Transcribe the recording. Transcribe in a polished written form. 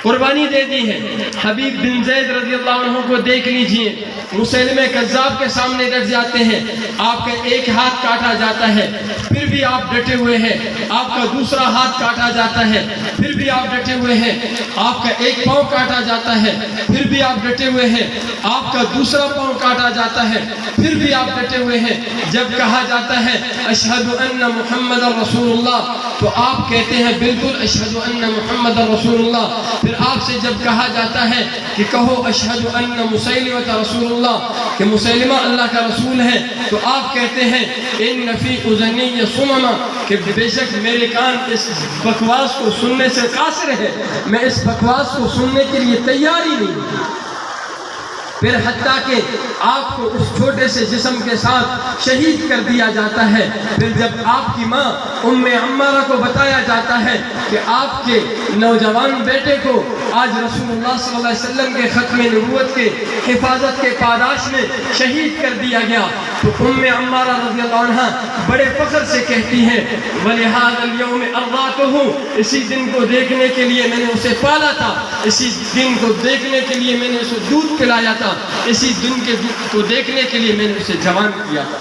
قربانی دے دی ہے۔ حبیب بن زید رضی اللہ عنہ کو دیکھ لیجئے، مسیلمہ کذاب کے سامنے ڈٹ جاتے ہیں، آپ کا ایک ہاتھ کاٹا جاتا ہے، پھر بھی آپ ڈٹے ہوئے ہیں، آپ کا دوسرا ہاتھ کاٹا جاتا ہے، پھر بھی آپ ڈٹے ہوئے ہیں، آپ کا ایک پاؤں کاٹا جاتا ہے، پھر بھی آپ ڈٹے ہوئے ہیں، آپ کا دوسرا پاؤں کاٹا جاتا ہے، پھر بھی آپ ڈٹے ہوئے ہیں۔ جب کہا جاتا ہے اشہد ان محمد رسول اللہ، تو آپ کہتے ہیں بالکل اشہد ان محمد رسول اللہ۔ پھر آپ سے جب کہا جاتا ہے کہ کہو اشہد ان مسیلمہ رسول اللہ، کہ مسیلمہ اللہ کا رسول ہے، تو آپ کہتے ہیں ان فی اذنی صمما، کہ بے شک میرے کان اس بکواس کو سننے سے قاصر ہے، میں اس بکواس کو سننے کے لیے تیار ہی نہیں ہوں۔ پھر حتیٰ کہ آپ کو اس چھوٹے سے جسم کے ساتھ شہید کر دیا جاتا ہے۔ پھر جب آپ کی ماں ام عمارہ کو بتایا جاتا ہے کہ آپ کے نوجوان بیٹے کو آج رسول اللہ صلی اللہ علیہ وسلم کے ختم نبوت کے حفاظت کے پاداش میں شہید کر دیا گیا، تو ام عمارہ رضی اللہ عنہ بڑے فخر سے کہتی ہے وَلِهَذَا الْيَوْمِ أَرْضَعْتُهُ، اسی دن کو دیکھنے کے لیے میں نے اسے پالا تھا، اسی دن کو دیکھنے کے لیے میں نے اسے دودھ پلایا تھا، اسی دن کو دیکھنے کے لیے میں نے اسے جوان کیا تھا۔